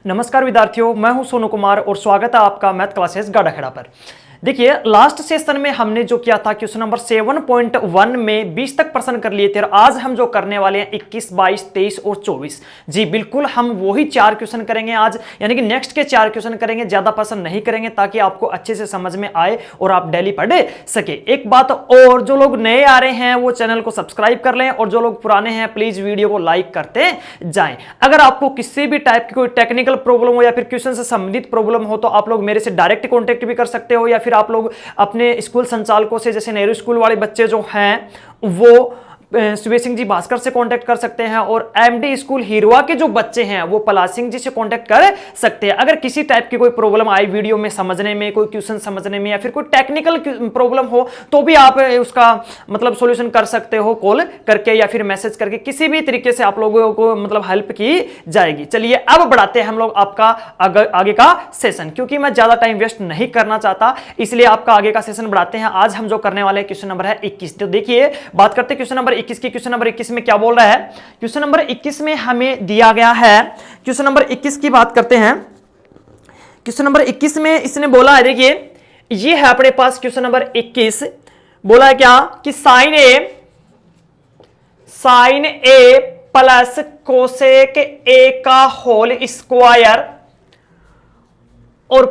नमस्कार विद्यार्थियों, मैं हूं सोनू कुमार और स्वागत है आपका मैथ क्लासेस गाड़ाखेड़ा पर। देखिए, लास्ट सेशन में हमने जो किया था क्वेश्चन नंबर 7.1 में 20 तक प्रश्न कर लिए थे और आज हम जो करने वाले हैं 21, 22, 23 और 24। जी बिल्कुल, हम वही 4 क्वेश्चन करेंगे आज, यानी कि नेक्स्ट के 4 क्वेश्चन करेंगे, ज्यादा प्रश्न नहीं करेंगे ताकि आपको अच्छे से समझ में आए और आप डेली पढ़ सके। एक बात और, जो लोग नए आ रहे हैं वो चैनल को सब्सक्राइब कर लें और जो लोग पुराने हैं प्लीज वीडियो को लाइक करते जाएं। अगर आपको किसी भी टाइप की कोई टेक्निकल प्रॉब्लम हो या फिर क्वेश्चन से संबंधित प्रॉब्लम हो तो आप लोग मेरे से डायरेक्ट कॉन्टेक्ट भी कर सकते हो, या फिर आप लोग अपने स्कूल संचालकों से, जैसे नेहरू स्कूल वाले बच्चे जो हैं वो सुबेश सिंह जी भास्कर से कांटेक्ट कर सकते हैं, और एमडी स्कूल हिरवा के जो बच्चे हैं वो पलाश सिंह जी से कांटेक्ट कर सकते हैं। अगर किसी टाइप की कोई प्रॉब्लम आई वीडियो में समझने में, कोई क्वेश्चन समझने में या फिर कोई टेक्निकल प्रॉब्लम हो तो भी आप उसका मतलब सॉल्यूशन कर सकते हो कॉल करके या फिर मैसेज करके, किसी भी तरीके से आप लोगों को मतलब हेल्प की जाएगी। चलिए अब बढ़ाते हैं हम लोग आपका आगे का सेशन, क्योंकि मैं ज्यादा टाइम वेस्ट नहीं करना चाहता, इसलिए आपका आगे का सेशन बढ़ाते हैं। आज हम जो करने वाले क्वेश्चन नंबर है 21। तो देखिए, बात करते हैं क्वेश्चन नंबर 21 की। क्वेश्चन नंबर 21 में क्या बोल रहा है? क्वेश्चन नंबर 21 में हमें दिया गया है, क्वेश्चन नंबर 21 की बात करते हैं। क्वेश्चन नंबर 21 में इसने बोला है, देखिए ये है अपने पास क्वेश्चन नंबर 21, बोला है क्या कि sine A plus cosec A का होल स्क्वायर और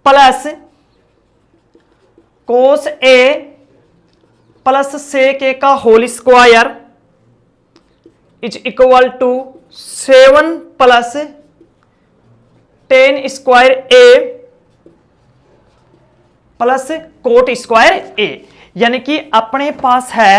plus cos A plus sec A का whole square is equal to 7 plus 10 square A plus cot square A. यानी कि अपने पास है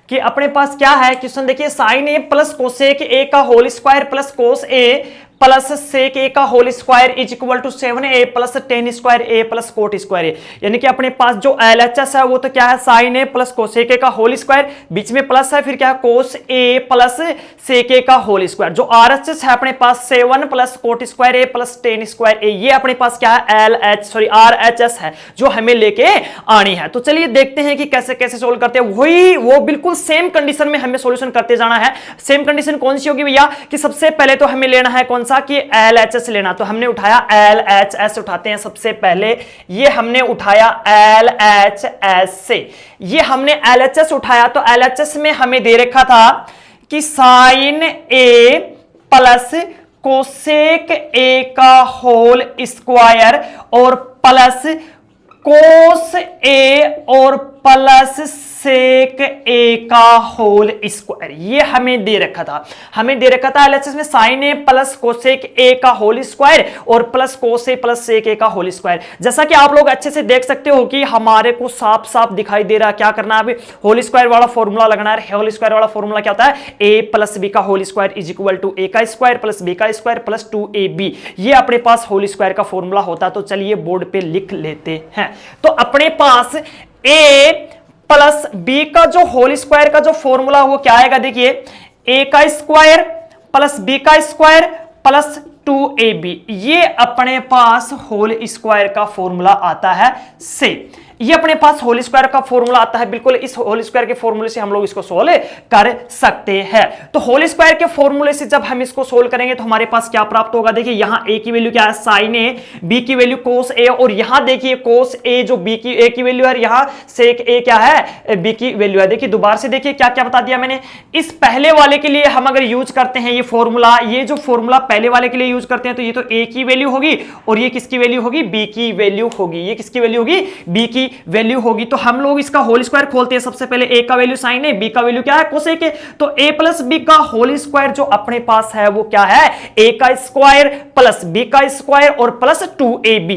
कि अपने पास क्या है क्वेश्चन, देखिए sine A plus cosec A का whole square plus cos A plus sec A का whole square is equal to 7a plus 10 square A plus cot square A. यानी कि अपने पास जो LHS है वो तो क्या है, sine A plus cosec A का होल स्क्वायर, बीच में प्लस है, फिर क्या है कोस ए प्लस सेक ए का होल स्क्वायर। जो RHS है अपने पास 7 plus cot square A plus 10 square ए, ये अपने पास क्या है RHS है जो हमें लेके आनी है। तो चलिए देखते हैं कि कैसे कैसे सोल्व करते हैं। वही वो बिल्कुल सेम कंडीशन में हमें सोल्यूशन करते जाना है। सेम कंडीशन कौन सी होगी भैया, कि सबसे पहले तो हमें लेना है कौन सा, कि LHS लेना। तो हमने उठाया LHS, उठाते हैं सबसे पहले, ये हमने उठाया LHS से, ये हमने LHS उठाया। तो LHS में हमें दे रखा था कि sine A plus cosec A का होल स्क्वायर और प्लस कोस ए और प्लस सेक ए का होल स्क्वायर, ये हमें दे रखा था। हमें दे रखा था LHS में sine A plus cosec A का होल स्क्वायर और plus cos A plus sec A का होल स्क्वायर। जैसा कि आप लोग अच्छे से देख सकते हो कि हमारे को साफ साफ दिखाई दे रहा है। क्या करना है अभी, होल स्क्वायर वाला फॉर्मूला लगना है। होल स्क्वायर वाला फॉर्मूला क्या होता है, ए प्लस बी का whole square is equal to A का स्क्वायर प्लस बी का स्क्वायर प्लस 2ab, ये अपने पास होल स्क्वायर का फॉर्मूला होता है। तो चलिए बोर्ड पे लिख लेते हैं। तो अपने पास ए प्लस बी का जो होल स्क्वायर का जो फॉर्मूला वो क्या आएगा, देखिए ए का स्क्वायर प्लस बी का स्क्वायर प्लस 2ab, ये अपने पास होल स्क्वायर का फॉर्मूला आता है से, ये अपने पास होल स्क्वायर का फॉर्मूला आता है। बिल्कुल इस होल स्क्वायर के फॉर्मूले से हम लोग इसको सोल्व कर सकते हैं। तो होल स्क्वायर के फॉर्मूले से जब हम इसको सोल्व करेंगे तो हमारे पास क्या प्राप्त होगा, देखिए यहां ए की वैल्यू क्या है साइन ए, बी की वैल्यू कोस ए, और यहां देखिए कोस ए जो बी की ए की वैल्यू है, यहां सेक ए क्या है बी की वैल्यू है। देखिए दोबारा से देखिए क्या क्या बता दिया मैंने। इस पहले वाले के लिए हम अगर यूज करते हैं ये फॉर्मूला, ये जो फॉर्मूला पहले वाले के लिए यूज करते हैं तो ये तो ए की वैल्यू होगी और ये किसकी वैल्यू होगी, बी की वैल्यू होगी। ये किसकी वैल्यू होगी, बी की वैल्यू होगी। तो हम लोग इसका होल स्क्वायर खोलते हैं। सबसे पहले ए का वैल्यू साइन ए, बी का वैल्यू क्या है कोसेक ए, तो ए प्लस बी का होल स्क्वायर जो अपने पास है वो क्या है, ए का स्क्वायर प्लस बी का स्क्वायर और प्लस 2ab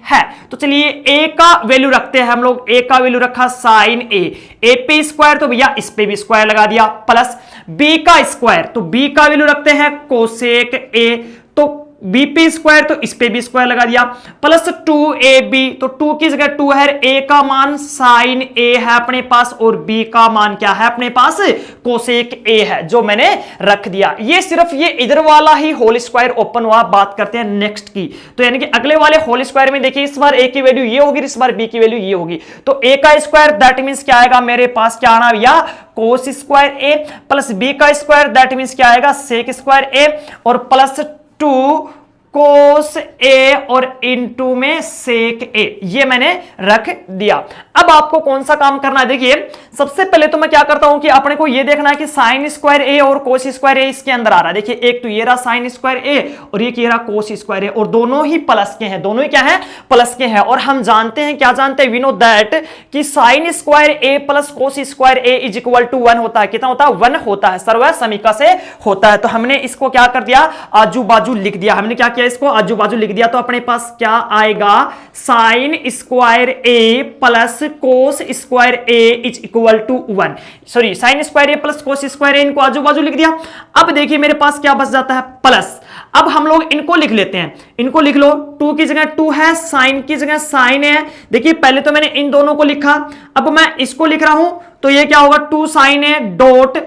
है। तो चलिए ए का वैल्यू रखते हैं हम लोग, ए का वैल्यू रखा साइन ए पे स्क्वायर तो भैया इस पे भी स्क्वायर लगा दिया, प्लस बी का स्क्वायर, तो बी का वैल्यू रखते हैं कोसेक ए, तो bp स्क्वायर, तो इस पे भी स्क्वायर लगा दिया, प्लस 2ab, तो 2 की जगह 2 है, a का मान साइन a है अपने पास और b का मान क्या है अपने पास, कोसेक a है, जो मैंने रख दिया। ये सिर्फ ये इधर वाला ही होल स्क्वायर ओपन हुआ। बात करते हैं नेक्स्ट की, तो यानी कि अगले वाले होल स्क्वायर में देखिए इस बार a की वैल्यू ये होगी, इस बार b की वैल्यू ये होगी, तो a का स्क्वायर दैट मींस क्या आएगा मेरे पास, क्या आना भैया, cos square a, plus b का स्क्वायर दैट मींस क्या आएगा, सेक स्क्वायर a, और प्लस 2 कोस ए और इनटू में सेक ए, ये मैंने रख दिया। अब आपको कौन सा काम करना है, देखिए सबसे पहले तो मैं क्या करता हूं कि अपने को ये देखना है कि साइन स्क्वायर ए और कोस स्क्वायर ए इसके अंदर आ रहा है। देखिए एक तो ये रहा साइन स्क्वायर ए और ये रहा कोस स्क्वायर ए, और दोनों ही प्लस के हैं, दोनों ही क्या है, प्लस के हैं। और हम जानते हैं, क्या जानते हैं, वी नो दैट कि sine square A plus cos square A is equal to 1 होता है। कितना होता है, 1 होता है, सर्व समीका से होता है। तो हमने इसको क्या कर दिया, आजू बाजू लिख दिया। हमने क्या किया, इसको आजू बाजू लिख दिया। तो अपने पास क्या आएगा, sine square A plus cos square A is equal to 1, sorry sine square A plus cos square A, इनको आजू बाजू लिख दिया। अब देखिए मेरे पास क्या बच जाता है, प्लस। अब हम लोग इनको लिख लेते हैं, इनको लिख लो, 2 की जगह 2 है, साइन की जगह साइन है। देखिए पहले तो मैंने इन दोनों को लिखा, अब मैं इसको लिख रहा हूं, तो ये क्या होगा, 2 साइन है डॉट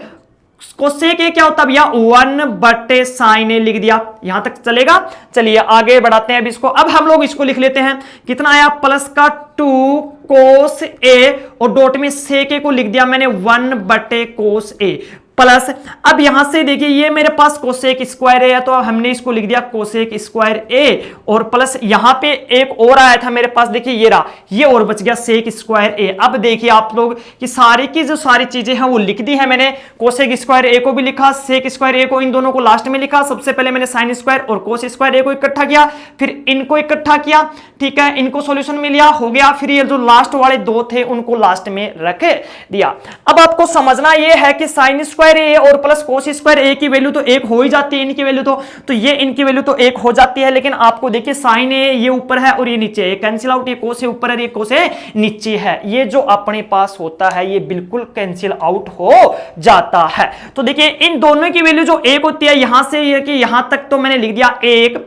कोसेक ए क्या होता है भैया, 1 बटे साइन ए लिख दिया। यहां तक चलेगा, चलिए आगे बढ़ाते हैं अब इसको। अब हम लोग इसको लिख लेते हैं, कितना आया, प्लस का 2 कोस ए और डॉट में सेक ए को लिख दिया मैंने 1 बटे कोस ए, प्लस। अब यहां से देखिए ये मेरे पास कोसेक स्क्वायर ए है, तो हमने इसको लिख दिया कोसेक स्क्वायर ए, और प्लस यहां पे एक और आया था मेरे पास, देखिए ये रहा, ये और बच गया सेक स्क्वायर ए। अब देखिए आप लोग कि सारी की जो सारी चीजें हैं वो लिख दी है मैंने, कोसेक स्क्वायर ए को भी लिखा, सेक स्क्वायर ए को, इन दोनों को लास्ट में लिखा। सबसे पहले मैंने साइन स्क्वायर और कोस स्क्वायर ए को इकट्ठा किया, फिर इनको इकट्ठा किया, ठीक है, इनको सॉल्यूशन में लिया, हो गया। फिर ये जो लास्ट वाले दो थे उनको लास्ट में रख दिया। अब आपको समझना ये है कि साइन स्क्वायर ए और प्लस कोस स्क्वायर ए की वैल्यू तो एक हो ही जाती है, इनकी वैल्यू तो ये इनकी वैल्यू तो एक हो जाती है, लेकिन आपको देखिए साइन ए ये ऊपर है और ये नीचे है, कैंसिल आउट, ये कोस ए ऊपर है, ये कोस ए नीचे है, ये जो अपने पास होता है ये बिल्कुल कैंसिल आउट हो जाता है। तो देखिए इन दोनों की वैल्यू जो एक होती है, यहां से ये कि यहां तक तो मैंने लिख दिया 1,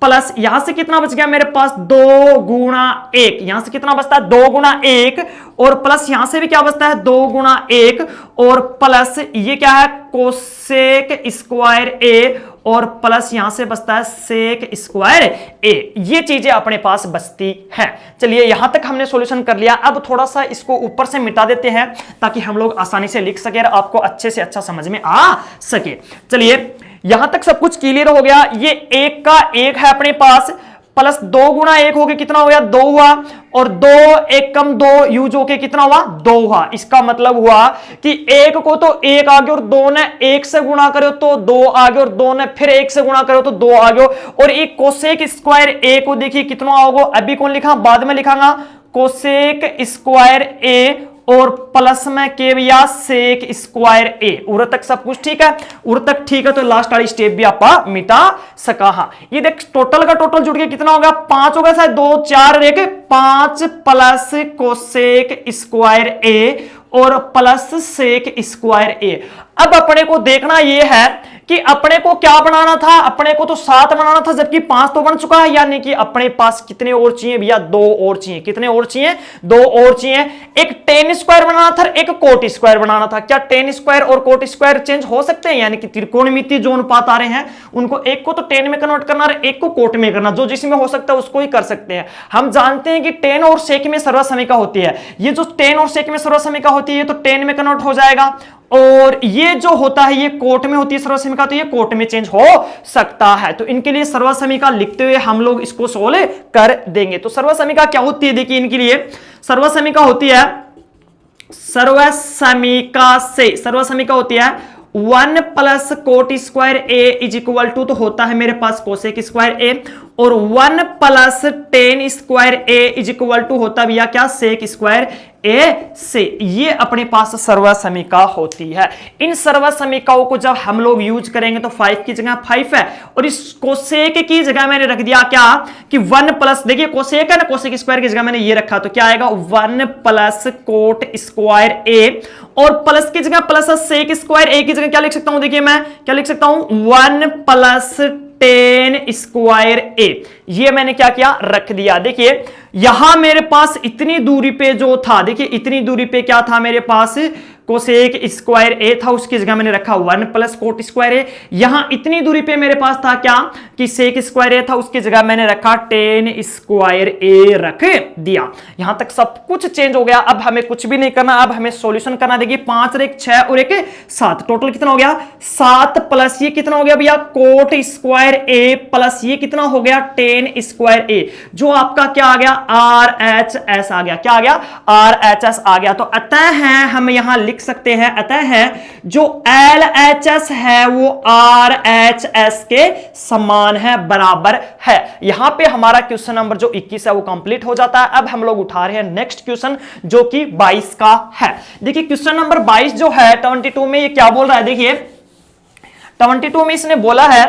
प्लस यहां से कितना बच गया मेरे पास, 2 गुणा 1, यहां से कितना बचता है, 2 गुणा 1, और प्लस यहां से भी क्या बचता है, 2 गुणा 1, और प्लस ये क्या है, कोसेक स्क्वायर ए, और प्लस यहां से बचता है सेक स्क्वायर ए। ये चीजें अपने पास बचती हैं। चलिए यहां तक हमने सॉल्यूशन कर लिया। अब थोड़ा सा इसको ऊपर से मिटा देते हैं ताकि हम लोग आसानी से लिख सके और आपको अच्छे से अच्छा समझ में आ सके। चलिए यहां तक सब कुछ क्लियर हो गया। ये 1 का 1 है अपने पास, प्लस 2 गुणा 1 हो गया, कितना हो गया, 2 हुआ, और 2 1 कम 2 यूज होके कितना हुआ, 2 हुआ। इसका मतलब हुआ कि 1 को तो 1 आ गया और 2 ने 1 से गुणा करो तो 2 आ गया, और 2 ने फिर 1 से गुणा करो तो 2 आ गया। और एक कोसेक स्क्वायर ए को देखिए कितना होगा, अभी कौन लिखा, बाद में लिखांगा, कोसेक स्क्वायर ए और प्लस में के भैया सेक स्क्वायर ए। उर तक सब कुछ ठीक है, उर तक ठीक है, तो लास्ट वाली स्टेप भी आप मिटा सका। हाँ ये देख टोटल का टोटल जुड़ के कितना होगा, 5 होगा शायद, 2 4 1 5 प्लस कोसेक स्क्वायर ए और प्लस सेक स्क्वायर ए। अब अपने को देखना यह है कि अपने को क्या बनाना था, अपने को तो 7 बनाना था, जबकि 5 तो बन चुका है, यानी कि अपने पास कितने और चाहिए भैया, 2 और चाहिए। कितने और चाहिए, 2 और चाहिए। एक टेन स्क्वायर बनाना था, एक कोट स्क्वायर बनाना था। क्या टेन स्क्वायर और कोट स्क्वायर चेंज हो सकते हैं, यानी कि त्रिकोणमितीय जो अनुपात आ रहे हैं उनको एक को तो टेन में कन्वर्ट करना और एक को कोट में करना, जो जिसमें हो सकता है उसको ही कर सकते हैं। हम जानते हैं कि टेन और सेक में सर्वसमीका होती है, ये जो टेन और सेक में सर्वसमीका होती है ये तो टेन में कन्वर्ट हो जाएगा, और ये जो होता है ये कोट में होती है सर्वसमीका, तो ये कोट में चेंज हो सकता है। तो इनके लिए सर्वसमीका लिखते हुए हम लोग इसको सोल्व कर देंगे। तो सर्वसमीका क्या होती है, देखिए इनके लिए सर्वसमीका होती है, सर्वसमीका होती है 1 plus cot square A is equal to, तो होता है मेरे पास कोसेक स्क्वायर ए, और 1 plus tan square A is equal to होता भैया क्या, सेक स्क्वायर ए से। ये अपने पास सर्वसमीका होती है। इन सर्वसमीकाओं को जब हम लोग यूज करेंगे तो 5 की जगह 5 है, और इस कोसेक की जगह मैंने रख दिया क्या कि 1 प्लस, देखिए कोसेक है ना, कोसेक स्क्वायर की जगह मैंने ये रखा, तो क्या आएगा 1 प्लस कोट स्क्वायर ए, और प्लस की जगह प्लस सेक स्क्वायर ए की जगह क्या लिख सकता हूं, देखिए मैं क्या लिख सकता हूं, 1 प्लस टेन स्क्वायर ए, ये मैंने क्या किया, रख दिया। देखिए यहां मेरे पास इतनी दूरी पे जो था, देखिए इतनी दूरी पे क्या था मेरे पास, कोसेक स्क्वायर ए था, उसकी जगह मैंने रखा 1 प्लस कोट स्क्वायर ए। यहां इतनी दूरी पे मेरे पास था क्या कि सेक स्क्वायर ए था, उसकी जगह मैंने रखा टेन स्क्वायर ए रख दिया। यहां तक सब कुछ चेंज हो गया। अब हमें कुछ भी नहीं करना, अब हमें सॉल्यूशन करना। देखिए 5 और 1 6 और 1 7, टोटल कितना हो गया 7 प्लस ये कितना हो गया भैया कोट स्क्वायर ए प्लस ये कितना हो गया टेन स्क्वायर ए, जो आपका क्या आ गया RHS आ गया। क्या आ गया RHS आ गया। तो अतः है हम यहां लिख सकते हैं, अतः है जो LHS है वो RHS के समान है, बराबर है। यहां पे हमारा क्वेश्चन नंबर जो 21 है वो कंप्लीट हो जाता है। अब हम लोग उठा रहे हैं नेक्स्ट क्वेश्चन जो कि 22 का है। देखिए क्वेश्चन नंबर 22 जो है 22 में ये क्या बोल रहा है, देखिए 22 में इसने बोला है,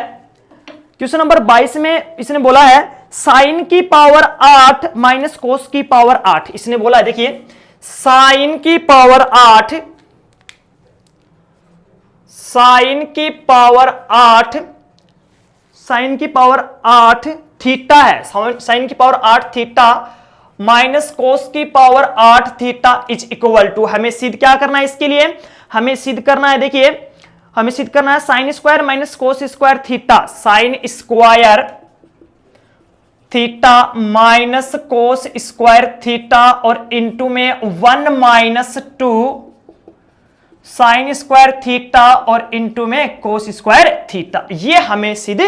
क्वेश्चन नंबर 22 में इसने बोला है साइन की पावर 8 माइनस कोस की पावर 8। इसने बोला है, देखिए साइन की पावर 8, साइन की पावर 8, साइन की पावर 8 थीटा है, साइन की पावर 8 थीटा माइनस कोस की power 8 theta is equal to, हमें सिद्ध क्या करना है इसके लिए, हमें सिद्ध करना है, देखिए हमें सिद्ध करना है sine square minus cos square theta, sign square theta minus cos square theta और इंटू में 1 माइनस 2 साइन स्क्वायर थीटा और इंटू में कोस स्क्वायर थीटा, ये हमें सिद्ध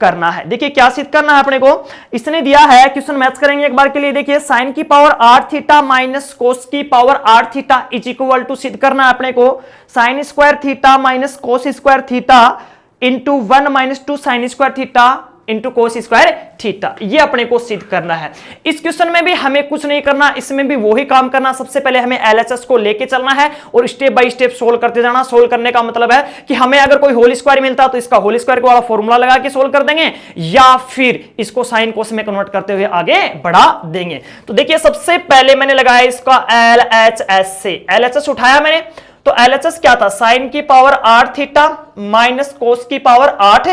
करना है। देखिए क्या सिद्ध करना है अपने को, इसने दिया है, क्वेश्चन मैच करेंगे एक बार के लिए। देखिए साइन की पावर 8 थीटा माइनस कोस की power 8 theta is equal to, सिद्ध करना है अपने को sine square theta minus cos square theta into 1 minus 2 sine square theta into cos square theta, ये अपने को सिद्ध करना है। इस क्वेश्चन में भी हमें कुछ नहीं करना, इसमें भी वही काम करना। सबसे पहले हमें LHS को लेके चलना है और स्टेप बाय स्टेप सोल्व करते जाना। सोल्व करने का मतलब है कि हमें अगर कोई होल स्क्वायर मिलता तो इसका होल स्क्वायर वाला फॉर्मूला लगा के सोल्व कर देंगे, या फिर इसको साइन कोस में कन्वर्ट करते हुए आगे बढ़ा देंगे। तो देखिए सबसे पहले मैंने लगाया इसका LHS से, LHS उठाया मैंने, तो LHS क्या था, साइन की पावर 8 थीटा माइनस कोस की पावर 8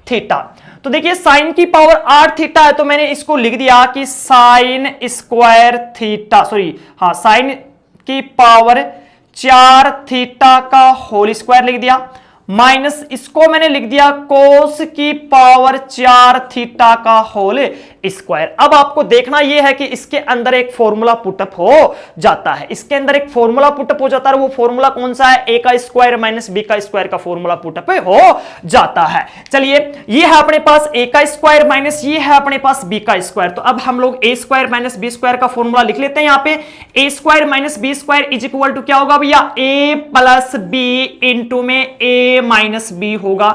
थीटा। तो देखिए साइन की पावर 8 थीटा है, तो मैंने इसको लिख दिया कि साइन स्क्वायर थीटा, सॉरी हाँ साइन की पावर 4 थीटा का होल स्क्वायर लिख दिया, माइनस इसको मैंने लिख दिया कोस की पावर 4 थीटा का होल स्क्वायर। अब आपको देखना यह है कि इसके अंदर एक फॉर्मूला पुटअप हो जाता है, इसके अंदर एक फॉर्मूला पुटअप हो जाता है। वो फॉर्मूला कौन सा है, a का स्क्वायर माइनस b का स्क्वायर का फॉर्मूला पुटअप हो जाता है। चलिए ये है अपने पास a का स्क्वायर माइनस ये है अपने पास b का स्क्वायर, तो अब हम लोग a square minus b square का फॉर्मूला लिख लेते हैं। यहाँ पे a square minus b square is equal to क्या होगा भैया, a प्लस b इंटू में a माइनस b होगा,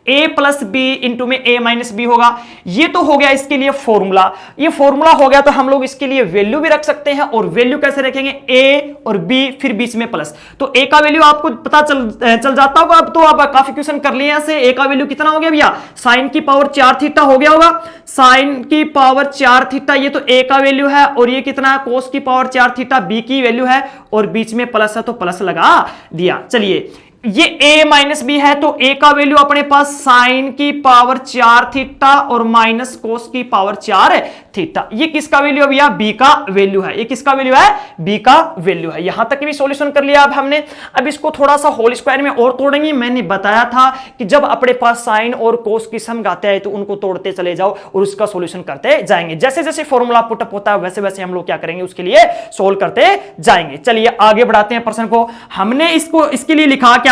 a प्लस बी इंटू में a माइनस बी होगा। ये तो हो गया इसके लिए फॉर्मूला, ये फॉर्मूला हो गया, तो हम लोग इसके लिए वैल्यू भी रख सकते हैं। और वैल्यू कैसे रखेंगे, a और b फिर बीच में प्लस, तो a का वैल्यू आपको पता चल जाता होगा। अब तो आप काफी क्वेश्चन कर लिए ऐसे। a का वैल्यू कितना हो गया भैया, साइन की पावर 4 थीटा हो गया होगा, साइन की पावर 4 थीटा ये तो a का वैल्यू है, और ये कितना है कोस की पावर 4 थीटा b की वैल्यू है, और बीच में प्लस है तो प्लस लगा दिया। चलिए ये a माइनस बी है, तो a का वैल्यू अपने पास साइन की पावर 4 थीटा और माइनस कोस की पावर 4 थीटा। ये किसका वैल्यू है भैया, b का वैल्यू है। ये किसका वैल्यू है, b का वैल्यू है। यहां तक भी सॉल्यूशन कर लिया अब हमने। अब इसको थोड़ा सा होल स्क्वायर में और तोड़ेंगे। मैंने बताया था कि जब अपने पास साइन और कोस की सम आते हैं तो उनको तोड़ते चले जाओ और उसका सॉल्यूशन करते जाएंगे। जैसे जैसे फॉर्मूला पुटअप होता है वैसे वैसे हम लोग क्या करेंगे, उसके लिए सोल्व करते जाएंगे। चलिए आगे बढ़ाते हैं प्रश्न को। हमने इसको इसके लिए लिखा क्या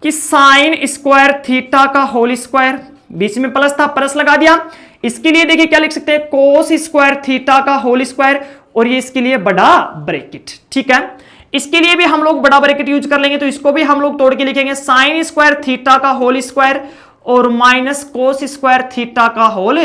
कि साइन स्क्वायर थीटा का होल स्क्वायर, बीच में प्लस था प्लस लगा दिया। इसके लिए देखिए क्या लिख सकते हैं, कोस स्क्वायर थीटा का होल स्क्वायर, और ये इसके लिए बड़ा ब्रैकेट। ठीक है, इसके लिए भी हम लोग बड़ा ब्रैकेट यूज कर लेंगे, तो इसको भी हम लोग तोड़ के लिखेंगे साइन स्क्वायर थीटा का होल स्क्वायर और माइनस कोस स्क्वायर थीटा का होल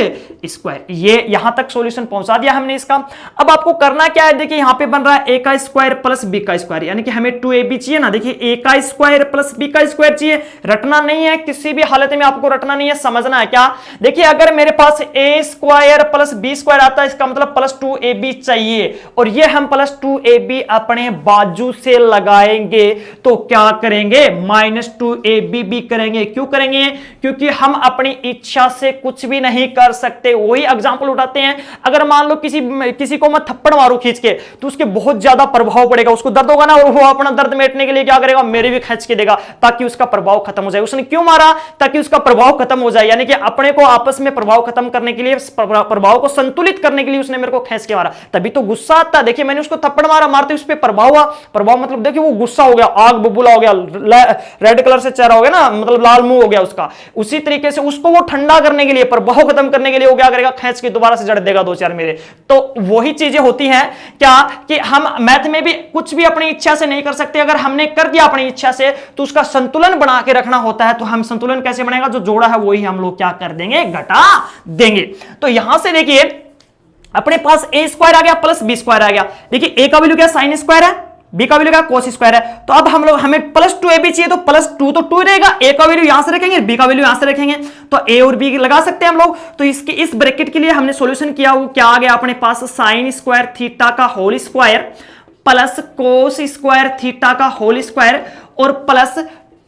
स्क्वायर। ये यहां तक सॉल्यूशन पहुंचा दिया हमने इसका। अब आपको करना क्या है, देखिए यहां पे बन रहा है a का स्क्वायर प्लस b का स्क्वायर, यानी कि हमें 2ab चाहिए ना। देखिए a का स्क्वायर प्लस b का स्क्वायर चाहिए, रटना नहीं है, किसी भी हालत में आपको रटना नहीं है, समझना है क्या। देखिए अगर मेरे पास a square plus b square आता है, इसका मतलब प्लस 2ab चाहिए, और ये हम प्लस 2ab अपने बाजू से लगाएंगे तो क्या करेंगे, माइनस 2ab भी करेंगे। क्यों करेंगे, क्योंकि हम अपनी इच्छा से कुछ भी नहीं कर सकते। वही एग्जांपल उठाते हैं, अगर मान लो किसी को मैं थप्पड़ मारूं खींच के, तो उसके बहुत ज्यादा प्रभाव पड़ेगा, उसको दर्द होगा ना, और वो अपना दर्द मिटने के लिए क्या करेगा, मेरे भी खींच के देगा ताकि उसका प्रभाव खत्म हो जाए। उसने क्यों मारा, ताकि उसका प्रभाव खत्म हो जाए, यानी कि अपने को आपस में प्रभाव खत्म करने के लिए, प्रभाव को संतुलित करने के लिए उसने मेरे को खींच के मारा, तभी तो गुस्सा आता। देखिए मैंने उसको थप्पड़ मारा, मारते उस पर प्रभाव हुआ, प्रभाव मतलब देखिए वो गुस्सा हो गया, आग बबूला हो गया, रेड कलर से चेहरा हो गया ना, मतलब लाल मुंह हो गया उसका। उसी तरीके से उसको वो ठंडा करने के लिए, प्रभाव खत्म करने के लिए वो क्या करेगा, खींच के दोबारा से जड़ देगा दो चार मेरे। तो वही चीजें होती हैं क्या, कि हम मैथ में भी कुछ भी अपनी इच्छा से नहीं कर सकते। अगर हमने कर दिया अपनी इच्छा से, तो उसका संतुलन बना के रखना होता है। तो हम संतुलन कैसे बनेगा, जो जोड़ा है वही हम लोग क्या कर देंगे, घटा देंगे। तो यहां से देखिए अपने पास ए स्क्वायर आ गया प्लस बी स्क्वायर आ गया। देखिए ए का वैल्यू क्या, साइन स्क्वायर है, बी का वैल्यू क्या, कोस स्क्वायर है। तो अब हमें प्लस 2ab चाहिए, तो प्लस 2 तो 2 रहेगा, ए का वैल्यू यहां से रखेंगे, बी का वैल्यू यहां से रखेंगे, तो ए और बी लगा सकते हैं हम लोग। तो इस ब्रैकेट के लिए हमने सॉल्यूशन किया, वो क्या आ गया अपने पास, साइन स्क्वायर थीटा का whole square plus cos square theta का होल स्क्वायर और प्लस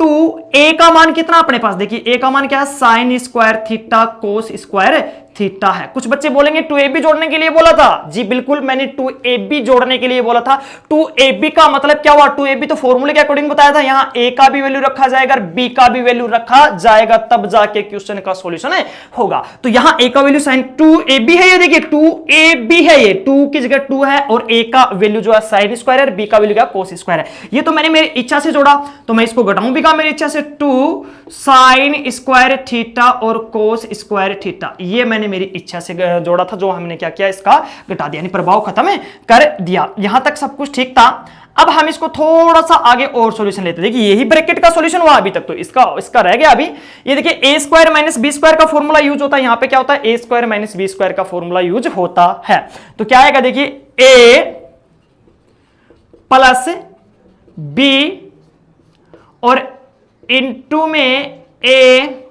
2a का मान कितना अपने पास, देखिए a का मान क्या है, sign square theta cos square theta है। कुछ बच्चे बोलेंगे 2ab जोड़ने के लिए बोला था, जी बिल्कुल मैंने 2ab जोड़ने के लिए बोला था। 2ab का मतलब क्या हुआ, 2ab तो फॉर्मूले के अकॉर्डिंग बताया था, यहां a का भी वैल्यू रखा जाएगा, b का भी वैल्यू रखा जाएगा, तब जाके क्वेश्चन का सॉल्यूशन होगा। तो यहां a का वैल्यू साइन 2ab है, ये देखिए 2ab है, ये 2 की जगह 2 है, और a का वैल्यू जो है साइन स्क्वायर है, b का वैल्यू क्या, कोस स्क्वायर है। ये तो मैंने मेरी इच्छा से जोड़ा, तो मैं इसको घटाऊं भी मेरी इच्छा से, 2 साइन स्क्वायर थीटा और कोस स्क्वायर थीटा, ये मैंने मेरी इच्छा से जोड़ा था, जो हमने क्या किया, इसका घटा दिया, यानी प्रभाव खत्म कर दिया। यहां तक सब कुछ ठीक था। अब हम इसको थोड़ा सा आगे और सॉल्यूशन लेते हैं। देखिए यही ब्रैकेट का सॉल्यूशन हुआ अभी तक, तो इसका रह गया अभी। ये देखिए ए स्क्वायर माइनस बी स्क्वायर का फॉर्मूला यूज होता है, यहां पे क्या होता है, ए स्क्वायर माइनस बी स्क्वायर का फॉर्मूला यूज होता है। तो क्या आएगा, देखिए ए प्लस बी और इनटू में ए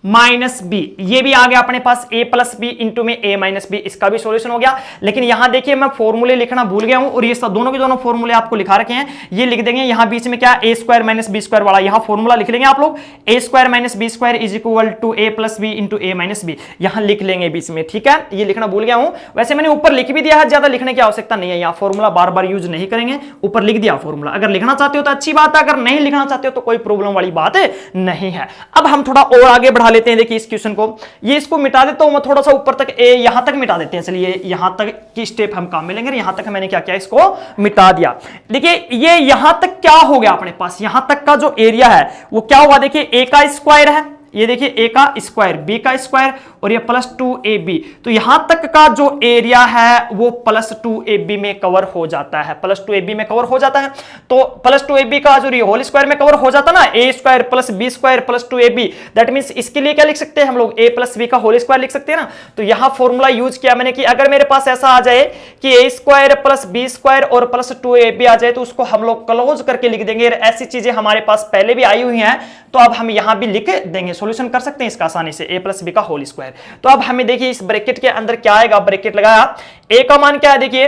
माइनस बी, ये भी आ गया अपने पास, a प्लस बी इंटू में a माइनस बी, इसका भी सॉल्यूशन हो गया। लेकिन यहां देखिए मैं फॉर्मूले लिखना भूल गया हूं, और ये दोनों के दोनों फॉर्मूले आपको लिखा रखे हैं, ये लिख देंगे। यहां बीच में क्या, a square minus B square वाला, यहां फॉर्मूला लिख लेंगे आप लोग, a square minus B square is equal to a plus B into a minus B, यहां लिख लेंगे बीच में, ठीक है। ये लिखना भूल गया हूं, वैसे मैंने ऊपर लिख भी दिया है, ज्यादा लिखने की आवश्यकता नहीं है, यहां फॉर्मूला बार बार यूज नहीं करेंगे, ऊपर लिख दिया फॉर्मूला। अगर लिखना चाहते हो तो अच्छी बात है, अगर नहीं लिखना चाहते हो तो कोई प्रॉब्लम वाली बात नहीं है। अब हम थोड़ा और आगे बढ़ा लेते हैं। देखिए इस क्वेश्चन को, ये इसको मिटा देता हूं मैं, थोड़ा सा ऊपर तक यहां तक मिटा देते हैं। चलिए यहां तक की स्टेप हम काम में लेंगे, यहां तक मैंने क्या किया, इसको मिटा दिया। देखिए ये यहां तक क्या हो गया अपने पास, यहां तक का जो एरिया है वो क्या हुआ, देखिए a का स्क्वायर है, ये देखिए a का स्क्वायर, b का स्क्वायर और ये प्लस 2ab, तो यहां तक का जो एरिया है वो प्लस 2ab में कवर हो जाता है, प्लस 2ab में कवर हो जाता है। तो प्लस 2ab का जो होल स्क्वायर में कवर हो जाता है ना, a square plus b square plus 2ab, that means इसके लिए क्या लिख सकते हैं हम लोग, a प्लस b का होल स्क्वायर लिख सकते हैं ना। तो यहां फॉर्मूला यूज किया मैंने कि अगर मेरे पास ऐसा आ जाए कि a square plus b square और प्लस 2ab आ जाए, तो उसको हम लोग क्लोज करके लिख देंगे। ऐसी चीजें हमारे पास पहले भी आई हुई हैं, तो अब हम यहां भी लिख देंगे, सॉल्यूशन कर सकते हैं इसका आसानी से, a प्लस बी का होल स्क्वायर। तो अब हमें देखिए इस ब्रैकेट के अंदर क्या आएगा, ब्रैकेट लगाया, a का मान क्या है, देखिए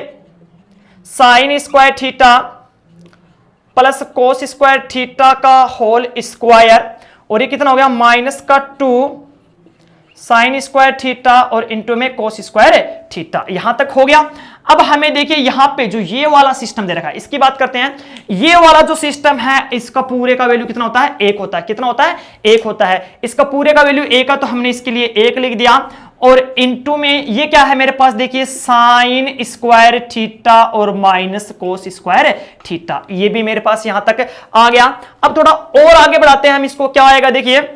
sign square theta plus cos square theta का होल स्क्वायर, और ये कितना हो गया, माइनस का 2 साइन स्क्वायर थीटा और इंटू में कोस स्क्वायर थीटा, यहां तक हो गया। अब हमें देखिए यहां पे जो ये वाला सिस्टम दे रखा है, इसकी बात करते हैं। ये वाला जो सिस्टम है, इसका पूरे का वैल्यू कितना होता है, 1 होता है। कितना होता है, 1 होता है। इसका पूरे का वैल्यू 1 है, तो हमने इसके लिए 1 लिख दिया, और इनटू में ये क्या है मेरे पास, देखिए साइन स्क्वायर थीटा और माइनस कोस स्क्वायर थीटा, ये भी मेरे पास यहां तक आ गया। अब थोड़ा और आगे बढ़ाते हैं हम इसको, क्या आएगा, देखिए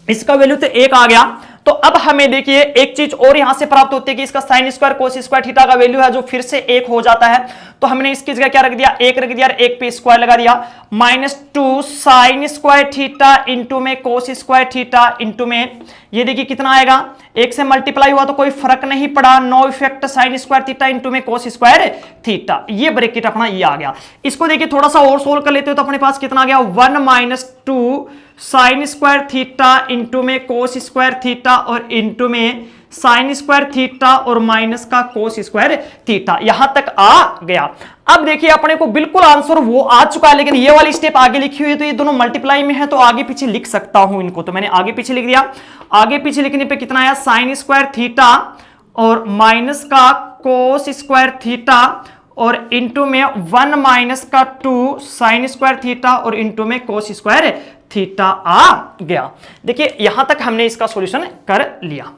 इसका वैल्यू तो 1 आ गया। तो अब हमें देखिए एक चीज और यहां से प्राप्त होती है कि इसका साइन स्क्वायर कोस स्क्वायर थीटा का वैल्यू है जो फिर से 1 हो जाता है। तो हमने इसकी जगह क्या रख दिया, 1 रख दिया, और 1 पे स्क्वायर लगा दिया, minus 2 sine square theta into में कोस स्क्वायर थीटा इंटू में, ये देखिए कितना आएगा, 1 से मल्टीप्लाई हुआ तो कोई फर्क नहीं पड़ा, no effect, sine square theta into में कोस स्क्वायर थीटा, ये ब्रैकेट अपना ये आ गया। इसको देखिए थोड़ा सा और सोल्व कर लेते हो तो अपने पास कितना आ गया, 1 minus 2 sine square theta into में कोस स्क्वायर थीटा और इंटू में साइन स्क्वायर थीटा और माइनस का कोस स्क्वायर थीटा, यहां तक आ गया। अब देखिए अपने को बिल्कुल आंसर वो आ चुका है, लेकिन ये वाली स्टेप आगे लिखी हुई है तो ये दोनों मल्टीप्लाई में है तो आगे पीछे लिख सकता हूं इनको, तो मैंने आगे पीछे लिख दिया। आगे पीछे लिखने पे कितना आया, साइन स्क्वायर थीटा और माइनस का कोस स्क्वायर थीटा और इंटू में 1 माइनस का 2 साइन स्क्वायर थीटा और इंटू में कोस स्क्वायर थीटा आ गया। देखिए यहां तक हमने इसका सॉल्यूशन कर लिया।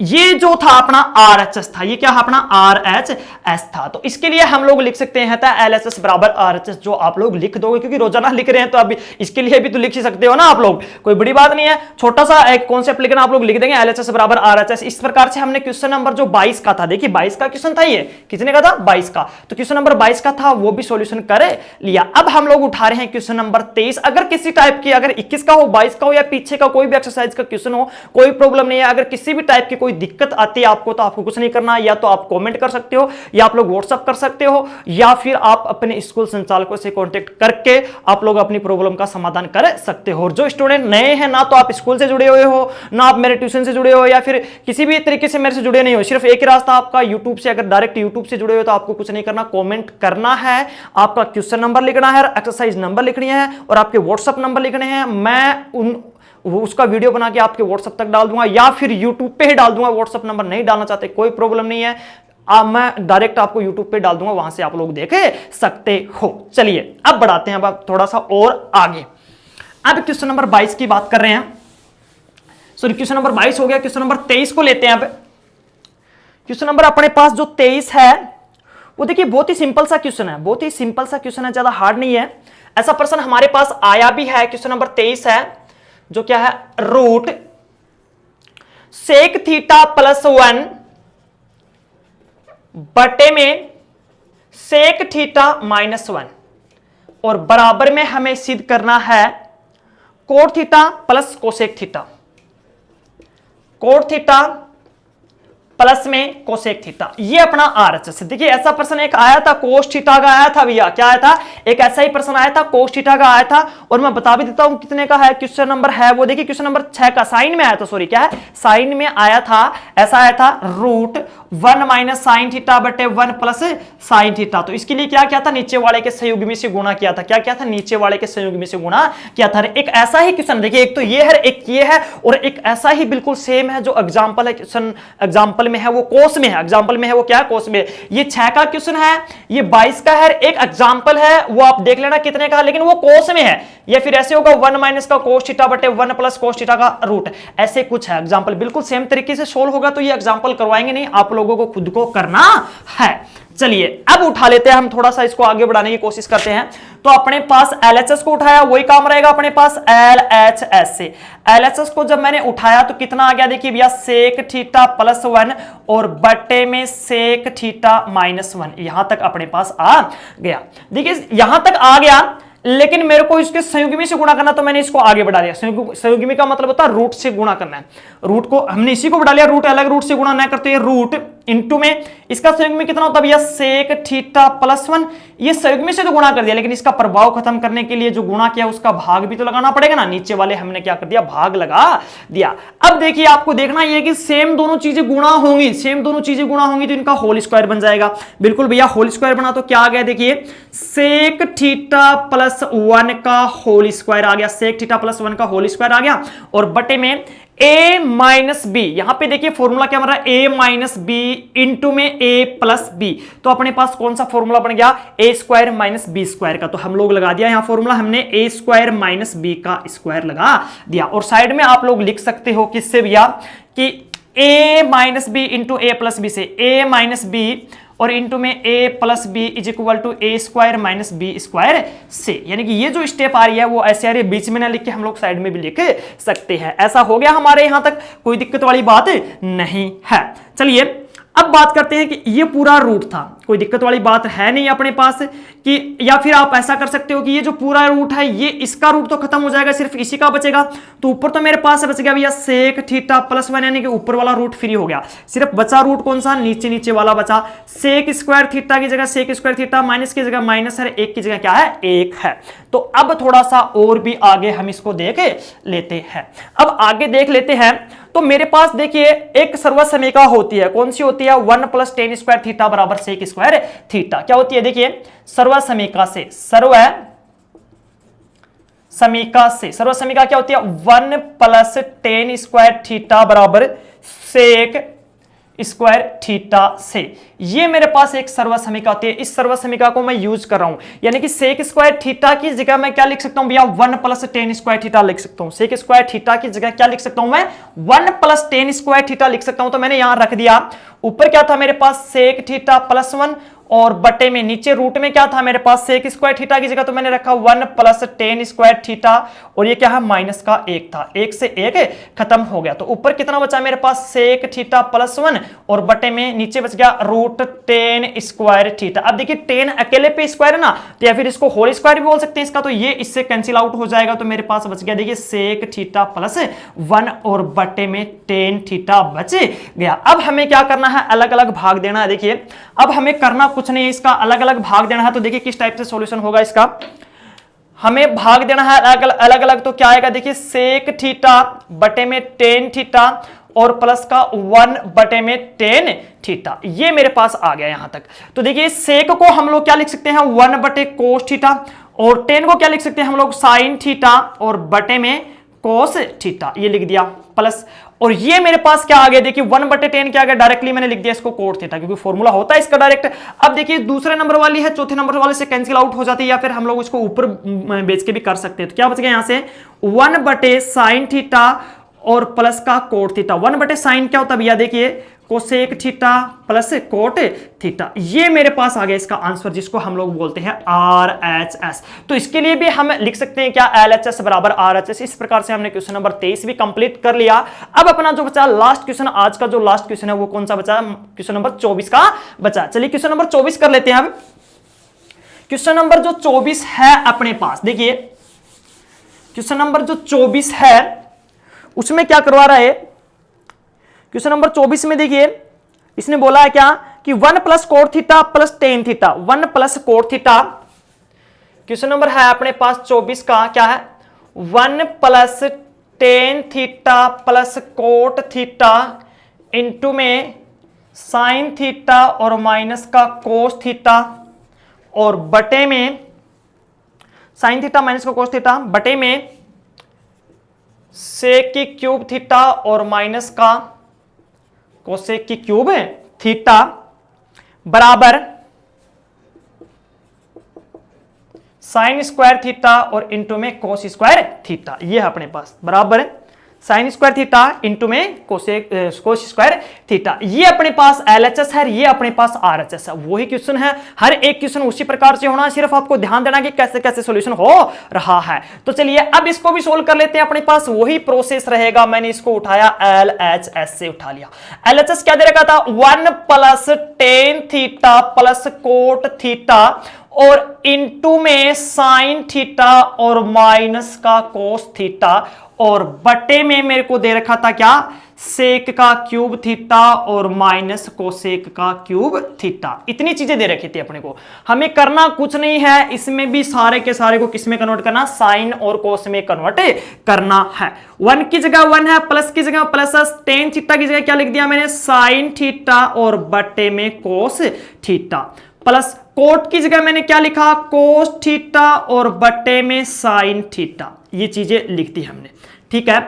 ये जो था अपना RHS था, ये क्या अपना RHS था, तो इसके लिए हम लोग लिख सकते हैं LHS बराबर RHS, जो आप लोग लिख दोगे क्योंकि रोजाना लिख रहे हैं तो अभी इसके लिए भी तो लिख ही सकते हो ना आप लोग, कोई बड़ी बात नहीं है, छोटा सा एक कॉन्सेप्ट लिखना आप लोग लिख देंगे LHS बराबर RHS। इस प्रकार से हमने क्वेश्चन नंबर जो 22 का था, देखिए 22 का क्वेश्चन था, ये कितने का था 22 का, तो क्वेश्चन नंबर 22 का था वो भी सॉल्यूशन कर लिया। अब हम लोग उठा रहे हैं क्वेश्चन नंबर 23। अगर किसी टाइप की, अगर 21 का हो, 22 का हो या पीछे का कोई भी एक्सरसाइज का क्वेश्चन हो, कोई प्रॉब्लम नहीं है, अगर किसी भी टाइप की कोई दिक्कत आती है आपको तो आपको कुछ नहीं करना, या तो आप कमेंट कर सकते हो या आप लोग व्हाट्सएप कर सकते हो या फिर आप अपने स्कूल संचालकों से कांटेक्ट करके आप लोग अपनी प्रॉब्लम का समाधान कर सकते हो। और जो स्टूडेंट नए हैं, ना तो आप स्कूल से जुड़े हुए हो, ना आप मेरे ट्यूशन से जुड़े हो या फिर किसी भी तरीके से मेरे से जुड़े नहीं हो, सिर्फ एक ही रास्ता आपका यूट्यूब से, अगर डायरेक्ट यूट्यूब से जुड़े हो तो आपको कुछ नहीं करना, कॉमेंट करना है, आपका क्वेश्चन नंबर लिखना है, एक्सरसाइज नंबर लिखनी है और आपके व्हाट्सएप नंबर लिखने हैं। मैं उसका वीडियो बना के आपके व्हाट्सएप तक डाल दूंगा या फिर यूट्यूब पे ही डाल दूंगा। व्हाट्सएप नंबर नहीं डालना चाहते कोई प्रॉब्लम नहीं है, मैं डायरेक्ट आपको यूट्यूब पे डाल दूंगा, वहां से आप लोग देख सकते हो। चलिए अब बढ़ाते हैं अब थोड़ा सा और आगे। अब क्वेश्चन नंबर 22 की बात कर रहे हैं, सॉरी क्वेश्चन नंबर 22 हो गया, क्वेश्चन नंबर 23 को लेते हैं। अब क्वेश्चन नंबर अपने पास जो 23 है वो देखिए बहुत ही सिंपल सा क्वेश्चन है, बहुत ही सिंपल सा क्वेश्चन है, ज्यादा हार्ड नहीं है। ऐसा प्रश्न हमारे पास आया भी है, क्वेश्चन नंबर 23 है जो क्या है, रूट सेक थीटा प्लस 1 बटे में सेक थीटा माइनस 1 और बराबर में हमें सिद्ध करना है cot theta plus cosec theta, cot theta plus में कोसेक थीटा, ये अपना RHS। देखिए ऐसा प्रश्न एक आया था कोस थीटा का आया था भैया, क्या आया था, एक ऐसा ही प्रश्न आया था कोस थीटा का आया था, और मैं बता भी देता हूं कितने का है क्वेश्चन नंबर है वो, देखिए क्वेश्चन नंबर 6 का साइन में आया था, सॉरी क्या है साइन में आया था, ऐसा आया था रूट 1 माइनस साइन थीटा बटे 1 प्लस साइन थीटा। तो इसके लिए क्या किया था, नीचे वाले के संयुग्मी से गुणा किया था, क्या किया था, नीचे वाले के संयुग्मी से गुणा किया था। एक ऐसा ही क्वेश्चन देखिए, एक तो ये है, एक ये है, और एक ऐसा ही बिल्कुल सेम है जो एग्जांपल है, क्वेश्चन एग्जांपल में है वो कोस में है, एग्जांपल में है वो क्या है कोस में। ये 6 का क्वेश्चन है, ये 22 का है, एक एग्जांपल है वो आप देख लेना कितने का, लेकिन वो कोस में है, या फिर ऐसे होगा 1 माइनस का कोस थीटा बटे 1 प्लस कोस थीटा का रूट, ऐसे कुछ है एग्जांपल, बिल्कुल सेम तरीके से सोल्व होगा। तो ये एग्जांपल करवाएंगे नहीं, आप लोगों को खुद को करना है। चलिए अब उठा लेते हैं हम, थोड़ा सा इसको आगे बढ़ाने की कोशिश करते हैं। तो अपने पास LHS को उठाया, वही काम रहेगा अपने पास LHS से। LHS को जब मैंने उठाया तो कितना आ गया, देखिए भैया सेक थीटा प्लस 1 और बटे में सेक थीटा माइनस 1, यहां तक अपने पास आ गया। देखिए यहां तक आ गया, लेकिन मेरे को इसके संयुग्मी से गुणा करना, तो मैंने इसको आगे बढ़ा दिया। संयुग्मी का मतलब होता है रूट से गुणा करना है, रूट को हमने इसी को बढ़ा लिया, रूट अलग रूट से गुणा ना करते, रूट इंटू में इसका संयुग्मी कितना होता है भैया सेक थीटा प्लस 1, ये संयुग्मी से तो गुणा कर दिया, लेकिन इसका प्रभाव खत्म करने के लिए जो गुणा किया उसका भाग भी तो लगाना पड़ेगा ना, नीचे वाले हमने क्या कर दिया, भाग लगा दिया। अब देखिए आपको देखना यह कि सेम दोनों चीजें गुणा होंगी, सेम दोनों चीजें गुणा होंगी तो इनका होल स्क्वायर बन जाएगा। बिल्कुल भैया होल स्क्वायर बना तो क्या आ गया, देखिए सेक थीटा प्लस 1 का होल स्क्वायर आ गया, सेक थीटा प्लस 1 का होल स्क्वायर आ गया, और बटे में a माइनस बी, यहां पे देखिए फॉर्मूला क्या बन रहा है, a माइनस बी इंटू में a प्लस बी, तो अपने पास कौन सा फॉर्मूला बन गया, a square minus B square का, तो हम लोग लगा दिया यहां फॉर्मूला हमने a स्क्वायर माइनस बी का स्क्वायर लगा दिया। और साइड में आप लोग लिख सकते हो किससे भैया, कि a minus B into a plus B से, a माइनस बी और इंटू में a plus B is equal to a square minus B square से, यानी कि ये जो स्टेप आ रही है वो ऐसे आ रही है, बीच में ना लिख के हम लोग साइड में भी लिख सकते हैं। ऐसा हो गया हमारे यहां तक, कोई दिक्कत वाली बात नहीं है। चलिए अब बात करते हैं कि ये पूरा रूट था, कोई दिक्कत वाली बात है नहीं अपने पास कि, या फिर आप ऐसा कर सकते हो कि ये जो पूरा रूट है ये इसका रूट तो खत्म हो जाएगा, सिर्फ इसी का बचेगा। तो ऊपर तो मेरे पास बच गया भैया सेक थीटा प्लस 1, यानी कि ऊपर वाला रूट फ्री हो गया। सिर्फ बचा रूट कौन सा, नीचे नीचे वाला बचा। सेक स्क्वायर थीटा की जगह सेक स्क्वायर थीटा, माइनस की जगह माइनस है, एक की जगह क्या है, एक है। तो अब थोड़ा सा और भी आगे हम इसको देख लेते हैं। अब आगे देख लेते हैं तो मेरे पास देखिए एक सर्वसमीका होती है, कौन सी होती है, 1 + tan स्क्वायर थीटा बराबर सेक स्क्वायर थीटा। क्या होती है, देखिए सर्वसमीका क्या होती है, 1 + tan स्क्वायर थीटा बराबर सेक स्क्वायर थीटा से। ये मेरे पास एक सर्वसमीका होती है, इस सर्वसमीका को मैं यूज कर रहा हूं, यानी कि सेक स्क्वायर थीटा की जगह मैं क्या लिख सकता हूं भैया, 1 + tan स्क्वायर थीटा लिख सकता हूं। सेक स्क्वायर थीटा की जगह क्या लिख सकता हूं मैं, 1 + tan स्क्वायर थीटा लिख सकता हूं। तो मैंने यहां रख दिया, ऊपर क्या था मेरे पास सेक थीटा प्लस 1, और बटे में नीचे रूट में क्या था मेरे पास सेक स्क्वायर थीटा की जगह तो मैंने रखा 1 + tan स्क्वायर थीटा, और ये क्या है माइनस का 1 था, 1 से 1 खत्म हो गया। तो ऊपर कितना बचा मेरे पास सेक थीटा प्लस 1, और बटे में नीचे बच गया रूट tan स्क्वायर थीटा। अब देखिए tan अकेले पे स्क्वायर है ना, तो या फिर इसको होल स्क्वायर भी बोल सकते हैं इसका, तो ये इससे कैंसिल आउट हो जाएगा। तो मेरे पास बच गया देखिए सेक थीटा प्लस 1 और बटे में tan थीटा बच गया। अब हमें क्या करना है, अलग अलग भाग देना है। देखिए अब हमें करना कुछ नहीं है, इसका अलग अलग भाग देना है। तो देखिए किस टाइप से सॉल्यूशन होगा इसका, हमें भाग देना है अलग अलग। तो क्या आएगा, देखिए सेक थीटा बटे में tan थीटा और प्लस का 1 बटे में tan थीटा, ये मेरे पास आ गया यहां तक। तो देखिए सेक को हम लोग क्या लिख सकते हैं, 1 बटे कोस थीटा, और tan को क्या लिख सकते हैं हम लोग, साइन थीटा और बटे में कोस थीटा, ये लिख दिया प्लस। और ये मेरे पास क्या आ गया, देखिए 1 बटे 10 क्या आ गया, डायरेक्टली मैंने लिख दिया इसको कोट थीटा, क्योंकि फॉर्मूला होता है इसका डायरेक्ट। अब देखिए दूसरे नंबर वाली है, चौथे नंबर वाले से कैंसिल आउट हो जाती है, या फिर हम लोग इसको ऊपर बेच के भी कर सकते हैं। तो क्या बच गया यहां से 1 बटे साइन थीटा और प्लस का कोट थीटा। 1 बटे साइन क्या होता है भैया, देखिए cosec theta plus cot theta, ये मेरे पास आ गया इसका आंसर, जिसको हम लोग बोलते हैं RHS। तो इसके लिए भी हम लिख सकते हैं क्या, LHS बराबर RHS। इस प्रकार से हमने क्वेश्चन नंबर 23 भी कंप्लीट कर लिया। अब अपना जो बचा लास्ट क्वेश्चन, आज का जो लास्ट क्वेश्चन है वो कौन सा बचा, क्वेश्चन नंबर 24 का बचा। चलिए क्वेश्चन नंबर 24 कर लेते हैं। अब क्वेश्चन नंबर जो 24 है अपने पास, देखिए क्वेश्चन नंबर जो 24 है उसमें क्या करवा रहा है, क्वेश्चन नंबर 24 में देखिए इसने बोला है क्या कि 1 + cot theta plus tan theta, 1 + cot theta. Question number है अपने पास 24 का क्या है, 1 + tan theta plus cot theta into में साइन थीटा और माइनस का कोस थीटा, और बटे में साइन थीटा माइनस का कोस थीटा, बटे में सेक की क्यूब थीटा और माइनस का कोसेक की क्यूब थीटा बराबर साइन स्क्वायर थीटा और इंटू में कोस स्क्वायर थीटा। ये है अपने पास बराबर साइन स्क्वायर थीटा इंटू में कोस स्क्वायर थीटा। ये अपने पास LHS है, ये अपने पास RHS है। वही क्वेश्चन है, हर एक क्वेश्चन उसी प्रकार से होना है, सिर्फ आपको ध्यान देना कि कैसे कैसे सॉल्यूशन हो रहा है। तो चलिए अब इसको भी सोल्व कर लेते हैं। अपने पास वही प्रोसेस रहेगा, मैंने इसको उठाया LHS से उठा लिया। LHS क्या दे रखा था, 1 + tan theta plus cot theta और इंटू में साइन थीटा और माइनस का कोस थीटा, और बटे में मेरे को दे रखा था क्या, सेक का क्यूब थीटा और माइनस कोसेक का क्यूब थीटा। इतनी चीजें दे रखी थी अपने को, हमें करना कुछ नहीं है। इसमें भी सारे के सारे को किस में कन्वर्ट करना, साइन और कोस में कन्वर्ट करना है। 1 की जगह 1 है, प्लस की जगह प्लस है, tan थीटा की जगह क्या लिख दिया मैंने, साइन थीटा और बटे में कोस थीटा, प्लस कोट की जगह मैंने क्या लिखा, कोस थीटा और बटे में साइन थीटा। ये चीजें लिख दी हमने, ठीक है।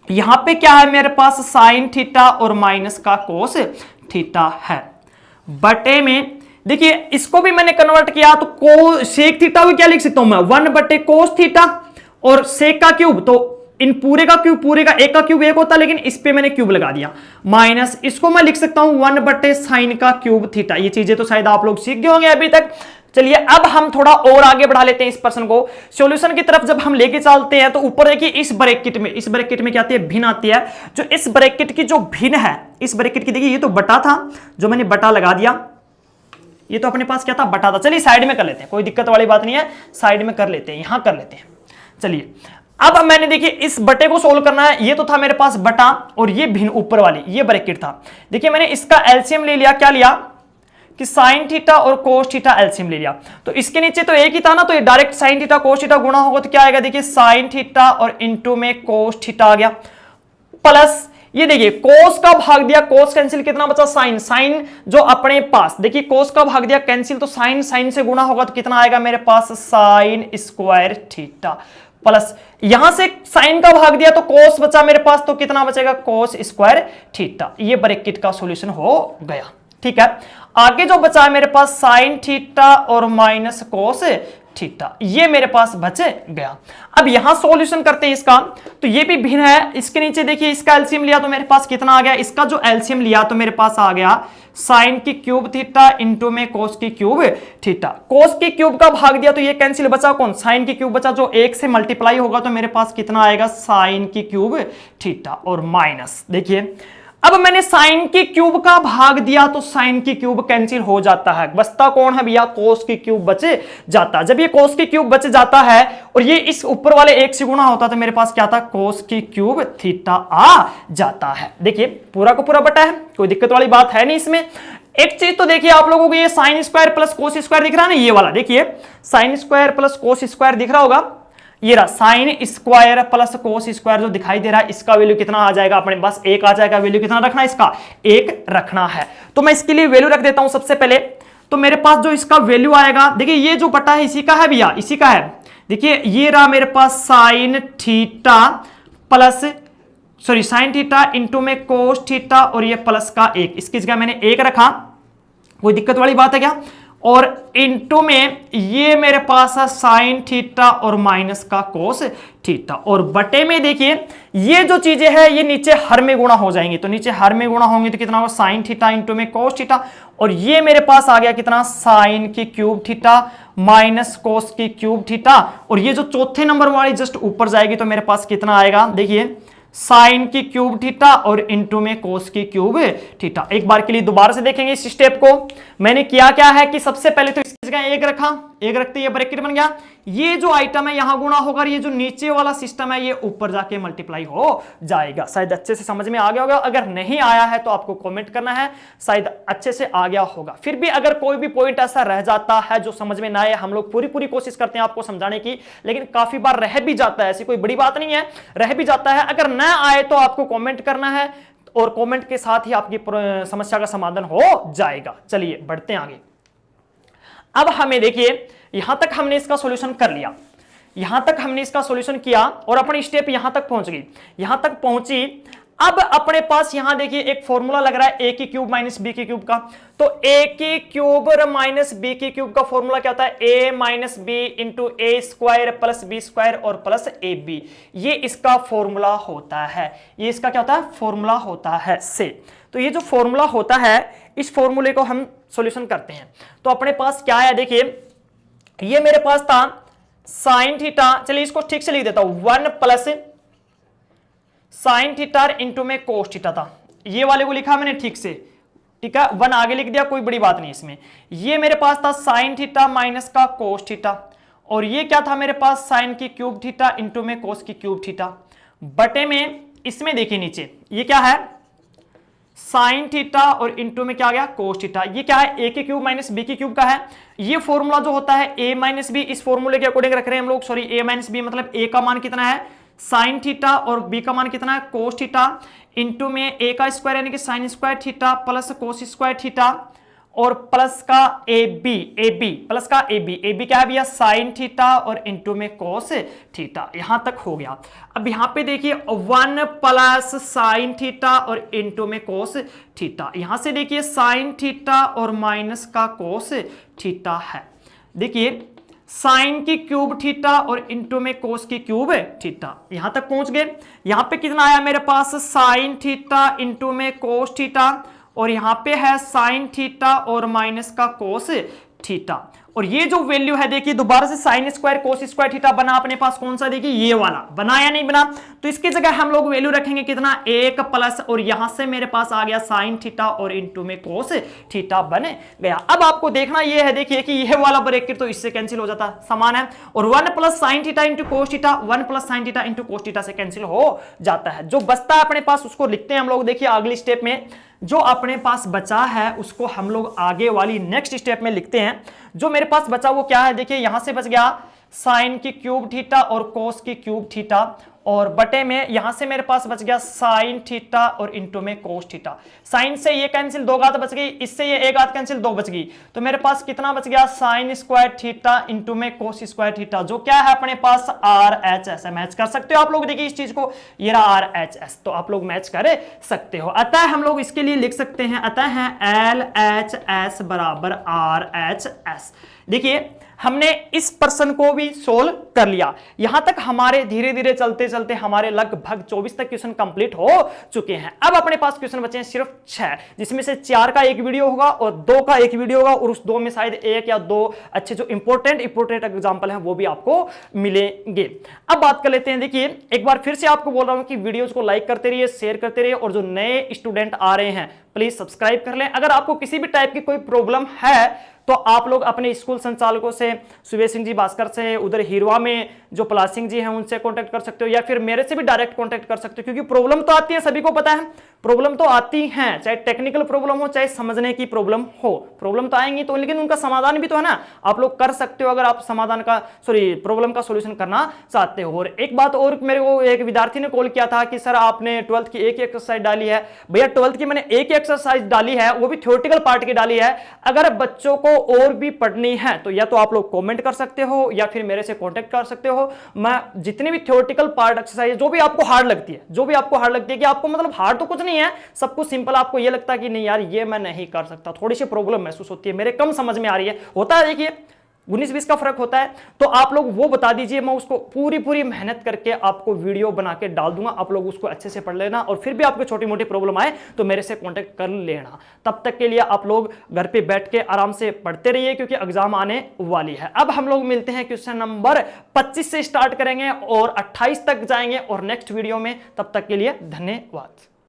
यहां पे क्या है मेरे पास, साइन थीटा और माइनस का कोस थीटा है, बटे में देखिए इसको भी मैंने कन्वर्ट किया तो सेक थीटा को क्या लिख सकता हूं मैं, 1 बटे कोस थीटा और सेक का क्यूब, तो इन पूरे का क्यूब, पूरे का एक का क्यूब एक होता, लेकिन इस पे मैंने क्यूब लगा दिया, माइनस इसको मैं लिख सकता हूं 1 बटे साइन का क्यूब थीटा। ये चीजें तो शायद आप लोग सीख गए होंगे अभी तक। चलिए अब हम थोड़ा और आगे बढ़ा लेते हैं इस प्रश्न को, सॉल्यूशन की तरफ जब हम लेके चलते हैं तो ऊपर देखिए इस ब्रैकेट में क्या आती है, भिन्न आती है। जो इस ब्रैकेट की जो भिन्न है, इस ब्रैकेट की देखिए ये तो बटा था, जो मैंने बटा लगा दिया, ये तो अपने पास क्या था, बटा था। चलिए साइड में कर लेते हैं, कोई दिक्कत वाली बात नहीं है, साइड में कर लेते हैं, यहां कर लेते हैं। चलिए अब मैंने देखिए इस बटे को सोल्व करना है। ये तो था मेरे पास बटा और ये भिन्न ऊपर वाली ये ब्रैकेट था। देखिए मैंने इसका एलसीएम ले लिया, क्या लिया कि साइन थीटा और कोस थीटा एलसीएम ले लिया। तो इसके नीचे तो एक ही था ना, तो ये direct sine theta cos theta गुणा होगा तो क्या आएगा, देखिए साइन थीटा और इनटू में कोस थीटा आ गया, प्लस ये देखिए कोस का भाग दिया, कोस कैंसिल, कितना बचा साइन, साइन जो अपने पास देखिए कोस का भाग दिया कैंसिल, तो साइन साइन से गुणा होगा तो कितना आएगा मेरे पास, साइन स्क्वायर थीटा, प्लस यहां से साइन का भाग दिया तो कोस बचा मेरे पास, तो कितना बचेगा, कोस स्क्वायर थीटा। ये ब्रैकेट का सॉल्यूशन हो गया। ठीक है, आगे जो बचा है मेरे पास साइन थीटा और माइनस कोस थीटा, ये मेरे पास बच गया। अब यहां सॉल्यूशन करते हैं इसका, तो ये भी भिन्न है। इसके नीचे देखिए इसका एलसीएम लिया तो मेरे पास कितना आ गया, इसका जो एलसीएम लिया तो मेरे पास आ गया साइन की क्यूब थीटा इंटू में कोस की क्यूब थीटा। कोस की क्यूब का भाग दिया तो ये कैंसिल, बचा कौन, साइन की क्यूब बचा, जो एक से मल्टीप्लाई होगा तो मेरे पास कितना आएगा, साइन की क्यूब थीटा और माइनस। देखिए अब मैंने साइन की क्यूब का भाग दिया तो साइन की क्यूब कैंसिल हो जाता है, बचता कौन है भैया, कोस की क्यूब बच जाता है। जब ये कोस की क्यूब बच जाता है और ये इस ऊपर वाले एक से गुणा होता है तो मेरे पास क्या था, कोस की क्यूब थीटा आ जाता है। देखिए पूरा का पूरा बटा है, कोई दिक्कत वाली बात है नहीं इसमें। एक चीज तो देखिए आप लोगों को ये sine square plus cos square दिख रहा है ना, ये वाला देखिए sine square plus cos square दिख रहा होगा, ये रहा sine square plus cos square जो दिखाई दे रहा है, इसका वैल्यू कितना आ जाएगा अपने पास, एक आ जाएगा। वैल्यू कितना रखना है, इसका एक रखना है। तो मैं इसके लिए वैल्यू रख देता हूं सबसे पहले। तो मेरे पास जो इसका वैल्यू आएगा, देखिए ये जो बटा है इसी का है भैया, इसी का है। देखिए ये रहा मेरे पास sine theta plus sine theta into में कोस थीटा और ये प्लस का एक, इसकी जगह मैंने एक रखा, कोई दिक्कत वाली बात है क्या। और इनटू में ये मेरे पास है साइन थीटा और माइनस का कोस थीटा, और बटे में देखिए ये जो चीजें हैं ये नीचे हर में गुणा हो जाएंगी, तो नीचे हर में गुणा होंगे तो कितना होगा, साइन थीटा इंटू में कोस थीटा, और ये मेरे पास आ गया कितना, साइन की क्यूब थीटा माइनस कोस की क्यूब थीटा, और ये जो चौथे नंबर वाली जस्ट ऊपर जाएगी तो मेरे पास कितना आएगा, देखिए साइन की क्यूब थीटा और इनटू में कोस की क्यूब थीटा। एक बार के लिए दोबारा से देखेंगे इस स्टेप को। मैंने किया क्या है कि सबसे पहले तो इसकी जगह एक रखा, एक रखते ये ब्रैकेट बन गया, ये जो आइटम है यहां गुणा होगा, ये जो नीचे वाला सिस्टम है ये ऊपर जाके मल्टीप्लाई हो जाएगा। शायद अच्छे से समझ में आ गया होगा, अगर नहीं आया है तो आपको कमेंट करना है, शायद अच्छे से आ गया होगा। फिर भी अगर कोई भी पॉइंट ऐसा रह जाता है जो समझ में ना आए, हम लोग पूरी कोशिश करते हैं आपको समझाने की, लेकिन काफी बार रह भी जाता है, ऐसी कोई बड़ी बात नहीं है, रह भी जाता है। अगर ना आए तो आपको कमेंट करना है और कमेंट के साथ ही आपकी समस्या का समाधान हो जाएगा। चलिए बढ़ते हैं आगे। अब हमें देखिए यहां तक हमने इसका सॉल्यूशन कर लिया, यहां तक हमने इसका सॉल्यूशन किया और अपनी स्टेप यहां तक पहुंच गई, यहां तक पहुंची। अब अपने पास यहां देखिए एक फॉर्मूला लग रहा है ए की क्यूब माइनस बी की क्यूब का, तो ए की क्यूब माइनस बी की क्यूब का फॉर्मूला क्या होता है, ए माइनस बी इंटू ए स्क्वायर प्लस बी स्क्वायर और प्लस ए बी, ये इसका फॉर्मूला होता है। ये इसका क्या होता है, फॉर्मूला होता है से। तो ये जो फॉर्मूला होता है इस फॉर्मूले को हम सॉल्यूशन करते हैं। तो अपने पास क्या है, देखिए ये मेरे पास था साइन थीटा, चलिए इसको ठीक से लिख देता हूं, 1 प्लस साइन थीटा इंटू में कोस थीटा था, ये वाले को लिखा मैंने ठीक से, ठीक है, 1 आगे लिख दिया, कोई बड़ी बात नहीं इसमें। ये मेरे पास था साइन थीटा माइनस का कोस थीटा, और ये क्या था मेरे पास, साइन की क्यूब थीटा इंटू में कोस की क्यूब थीटा, बटे में इसमें देखिए नीचे ये क्या है, साइन थीटा और इनटू में क्या आ गया, कोस थीटा। ये क्या है, ए की क्यूब माइनस बी की क्यूब का है। ये फॉर्मूला जो होता है ए माइनस बी, इस फॉर्मूले के अकॉर्डिंग रख रहे हैं हम लोग, सॉरी ए माइनस बी मतलब ए का मान कितना है, साइन थीटा, और बी का मान कितना है, कोस थीटा, इनटू में ए का स्क्वायर यानी कि sine square theta plus cos square theta और प्लस का ए बी प्लस का ए बी क्या है भैया, साइन थीटा और इनटू में कोस थीटा। यहां तक हो गया। अब यहां पे देखिए 1 प्लस साइन थीटा और इनटू में कोस थीटा, यहां से देखिए साइन थीटा और माइनस का कोस थीटा है। देखिए साइन की क्यूब थीटा और इनटू में कोस की क्यूब थीटा, यहां तक पहुंच गए। यहां पे कितना आया मेरे पास, साइन थीटा इनटू में कोस थीटा, और यहां पे है साइन थीटा और माइनस का कोस थीटा, और ये जो वैल्यू है देखिए दोबारा से साइन स्क्वायर कोस स्क्वायर थीटा बना अपने पास कौन सा, देखिए ये वाला बना या नहीं बना। तो इसकी जगह हम लोग वैल्यू रखेंगे कितना, 1 प्लस, और यहां से मेरे पास आ गया साइन थीटा और इंटू में कोस थीटा बन गया। अब आपको देखना ये है देखिए कि ये वाला ब्रैकेट तो इससे कैंसिल हो जाता, समान है, और 1 plus sine theta into cos theta, 1 plus sine theta into cos theta से कैंसिल हो जाता है। जो बचता है अपने पास उसको लिखते हैं हम लोग, देखिए अगली स्टेप में जो अपने पास बचा है उसको हम लोग आगे वाली नेक्स्ट स्टेप में लिखते हैं। जो मेरे पास बचा वो क्या है, देखिए यहां से बच गया साइन की क्यूब थीटा और कोस की क्यूब थीटा, और बटे में यहां से मेरे पास बच गया साइन थीटा और इंटू में कोस थीटा। साइन से ये कैंसिल, 2 घात बच गई, इससे ये 1 घात कैंसिल, 2 बच गई, तो मेरे पास कितना बच गया, साइन स्क्वायर थीटा इंटू में कोस स्क्वायर थीटा, जो क्या है अपने पास RHS है। मैच कर सकते हो आप लोग, देखिए इस चीज को, ये रहा RHS, तो आप लोग मैच कर सकते हो। अतः हम लोग इसके लिए लिख सकते हैं, अतः है LHS बराबर RHS। देखिए हमने इस प्रश्न को भी सोल्व कर लिया। यहां तक हमारे धीरे धीरे चलते चलते हमारे लगभग 24 तक क्वेश्चन कंप्लीट हो चुके हैं। अब अपने पास क्वेश्चन बचे हैं सिर्फ 6, जिसमें से 4 का एक वीडियो होगा और 2 का एक वीडियो होगा, और उस 2 में शायद 1 या 2 अच्छे जो इंपोर्टेंट एग्जांपल हैं वो भी आपको मिलेंगे। अब बात कर लेते हैं, देखिए एक बार फिर से आपको बोल रहा हूं कि वीडियोस को लाइक करते रहिए, शेयर करते रहिए, और जो नए स्टूडेंट आ रहे हैं प्लीज सब्सक्राइब कर लें। अगर आपको किसी भी टाइप की कोई प्रॉब्लम है तो आप लोग अपने स्कूल संचालकों से, सुबेश सिंह जी भास्कर से, उधर हिरवा में जो पलाश सिंह जी हैं उनसे कांटेक्ट कर सकते हो, या फिर मेरे से भी डायरेक्ट कांटेक्ट कर सकते हो, क्योंकि प्रॉब्लम तो आती है, सभी को पता है प्रॉब्लम तो आती है, चाहे टेक्निकल प्रॉब्लम हो चाहे समझने की प्रॉब्लम हो, प्रॉब्लम तो आएंगी, तो लेकिन उनका समाधान भी तो है ना, आप लोग कर सकते हो अगर आप समाधान का प्रॉब्लम का सोल्यूशन करना चाहते हो। और एक बात और, मेरे को एक विद्यार्थी ने कॉल किया था कि सर आपने 12th की एक एक्सरसाइज डाली है। भैया 12th की मैंने एक एक्सरसाइज डाली है, वो भी थ्योरेटिकल पार्ट की डाली है। अगर बच्चों को और भी पढ़नी है तो या तो आप लोग कमेंट कर सकते हो या फिर मेरे से कांटेक्ट कर सकते हो। मैं जितनी भी थ्योरेटिकल पार्ट एक्सरसाइज जो भी आपको हार्ड लगती है, कि आपको मतलब हार्ड तो कुछ नहीं है, सब कुछ सिंपल, आपको ये लगता है कि नहीं यार ये मैं नहीं कर सकता, थोड़ी सी प्रॉब्लम महसूस होती है, मेरे कम समझ में आ रही है, होता है देखिए 19-20 का फर्क होता है, तो आप लोग वो बता दीजिए, मैं उसको पूरी मेहनत करके आपको वीडियो बना के डाल दूंगा, आप लोग उसको अच्छे से पढ़ लेना, और फिर भी आपको छोटी मोटी प्रॉब्लम आए तो मेरे से कांटेक्ट कर लेना। तब तक के लिए आप लोग घर पे बैठ के आराम से पढ़ते रहिए, क्योंकि एग्जाम आने वाली है। अब हम लोग मिलते हैं क्वेश्चन नंबर 25 से स्टार्ट करेंगे और 28 तक जाएंगे और नेक्स्ट वीडियो में। तब तक के लिए धन्यवाद।